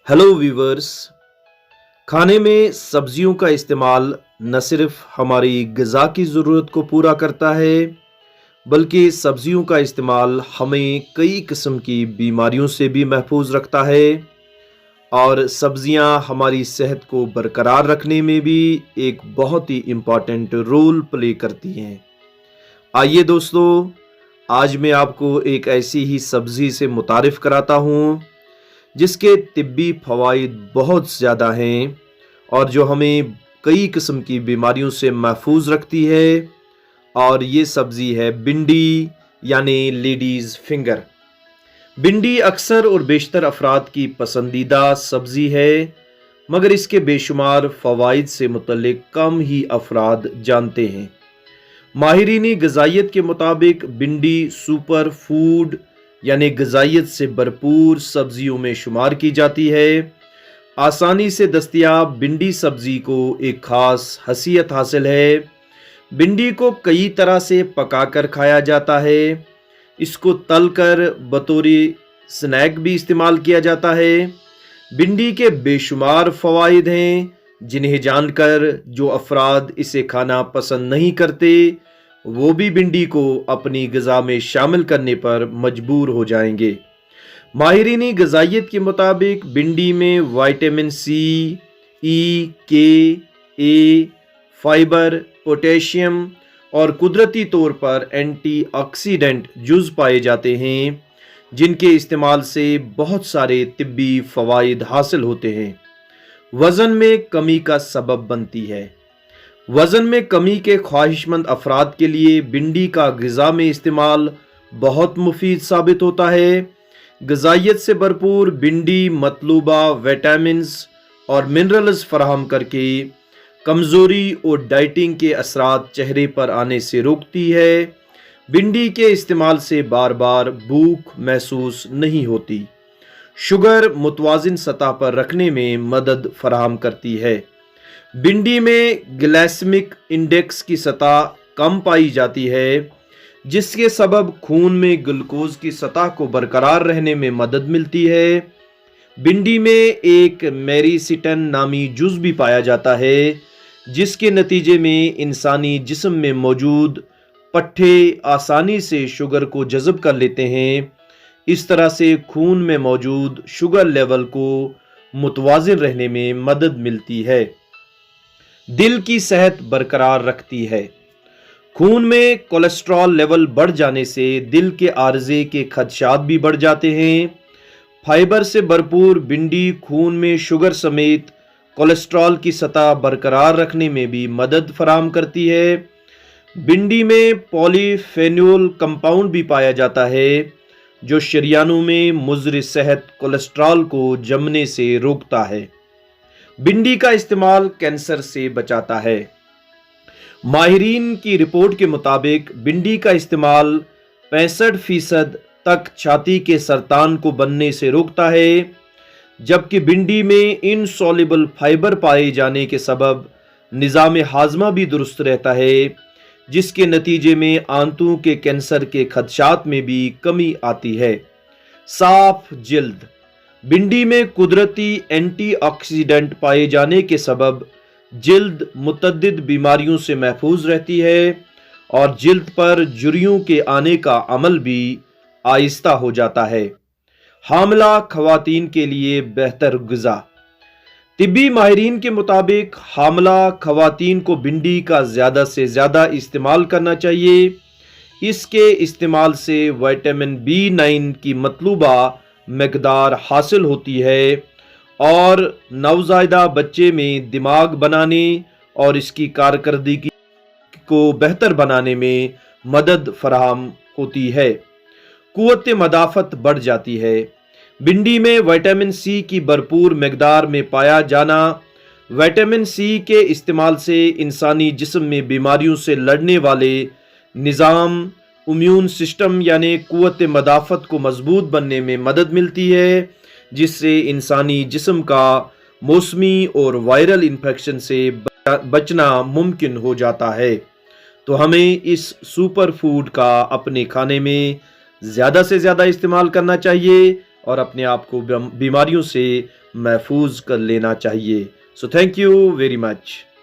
Hello viewers. खाने में सब्जियों का इस्तेमाल न सिर्फ हमारी ग़िज़ा की ज़रूरत को पूरा करता है, बल्कि सब्जियों का इस्तेमाल हमें कई किस्म की बीमारियों से भी महफूज रखता है और सब्जियां हमारी सेहत को बरकरार रखने में भी एक बहुत ही इम्पॉर्टेंट रोल प्ले करती हैं। आइए दोस्तों, आज मैं आपको एक ऐसी ही सब्ज़ी से मुतारिफ़ कराता हूँ जिसके तिब्बी फ़वाइद बहुत ज़्यादा हैं और जो हमें कई किस्म की बीमारियों से महफूज रखती है। और ये सब्ज़ी है भिंडी यानी लेडीज़ फिंगर। भिंडी अक्सर और बेशतर अफराद की पसंदीदा सब्ज़ी है, मगर इसके बेशुमार फ़वाइद से मुतल्लिक कम ही अफराद जानते हैं। माहिरीनी ग़िज़ाइयत के मुताबिक भिंडी सुपर फूड यानी ग़िज़ाइयत से भरपूर सब्जियों में शुमार की जाती है। आसानी से दस्तयाब भिंडी सब्ज़ी को एक ख़ास हसीयत हासिल है। भिंडी को कई तरह से पकाकर खाया जाता है। इसको तलकर बतौर स्नैक भी इस्तेमाल किया जाता है। भिंडी के बेशुमार फ़वाइद हैं जिन्हें जानकर जो अफराद इसे खाना पसंद नहीं करते वो भी भिंडी को अपनी ग़िज़ा में शामिल करने पर मजबूर हो जाएंगे। माहिरीनी ग़िज़ाइयत के मुताबिक भिंडी में विटामिन सी, ई, के, ए, फाइबर, पोटेशियम और कुदरती तौर पर एंटीऑक्सीडेंट जुज़ पाए जाते हैं जिनके इस्तेमाल से बहुत सारे तिब्बी फ़वाइद हासिल होते हैं। वज़न में कमी का सबब बनती है। वज़न में कमी के ख्वाहिशमंद अफराद के लिए भिंडी का ग़िज़ा में इस्तेमाल बहुत मुफीद साबित होता है। ग़िज़ाइयत से भरपूर भिंडी मतलूबा विटामिन्स और मिनरल्स फराहम करके कमज़ोरी और डाइटिंग के असरात चेहरे पर आने से रोकती है। भिंडी के इस्तेमाल से बार बार भूख महसूस नहीं होती। शुगर मुतवाज़िन सतह पर रखने में मदद फराहम करती है। भिंडी में ग्लाइसेमिक इंडेक्स की सतह कम पाई जाती है जिसके सबब खून में ग्लूकोज की सतह को बरकरार रहने में मदद मिलती है। भिंडी में एक मेरिसिटन नामी जुज़ भी पाया जाता है जिसके नतीजे में इंसानी जिस्म में मौजूद पट्ठे आसानी से शुगर को जज़ब कर लेते हैं। इस तरह से खून में मौजूद शुगर लेवल को मुतवाज़िन रहने में मदद मिलती है। दिल की सेहत बरकरार रखती है। खून में कोलेस्ट्रॉल लेवल बढ़ जाने से दिल के आर्जे के खदशात भी बढ़ जाते हैं। फाइबर से भरपूर भिंडी खून में शुगर समेत कोलेस्ट्रॉल की सतह बरकरार रखने में भी मदद फराहम करती है। भिंडी में पॉलीफेनोल कंपाउंड भी पाया जाता है जो शरियानों में मुज़र सेहत कोलेस्ट्रॉल को जमने से रोकता है। भिंडी का इस्तेमाल कैंसर से बचाता है। माहिरीन की रिपोर्ट के मुताबिक भिंडी का इस्तेमाल 65% तक छाती के सरतान को बनने से रोकता है, जबकि भिंडी में इनसॉल्युबल फाइबर पाए जाने के सबब निज़ाम हाजमा भी दुरुस्त रहता है जिसके नतीजे में आंतों के कैंसर के खदशात में भी कमी आती है। साफ जिल्द। भिंडी में कुदरती एंटीऑक्सीडेंट पाए जाने के सबब जिल्द मुतअद्दिद बीमारियों से महफूज रहती है और जिल्द पर झुर्रियों के आने का अमल भी आहिस्ता हो जाता है। हामिला खवातीन के लिए बेहतर ग़िज़ा। तिब्बी माहिरीन के मुताबिक हामिला खवातीन को भिंडी का ज़्यादा से ज़्यादा इस्तेमाल करना चाहिए। इसके इस्तेमाल से विटामिन B9 की मतलूबा मकदार हासिल होती है और नवज़ायदा बच्चे में दिमाग बनाने और इसकी कारकर्दगी को बेहतर बनाने में मदद फराहम होती है। क़ुव्वत मदाफ़त बढ़ जाती है। भिंडी में विटामिन सी की भरपूर मकदार में पाया जाना विटामिन सी के इस्तेमाल से इंसानी जिस्म में बीमारियों से लड़ने वाले निज़ाम इम्यून सिस्टम यानी क़ुव्वत मदाफ़त को मजबूत बनने में मदद मिलती है जिससे इंसानी जिस्म का मौसमी और वायरल इन्फेक्शन से बचना मुमकिन हो जाता है। तो हमें इस सुपर फूड का अपने खाने में ज़्यादा से ज़्यादा इस्तेमाल करना चाहिए और अपने आप को बीमारियों से محفوظ کر لینا چاہیے. So thank you very much.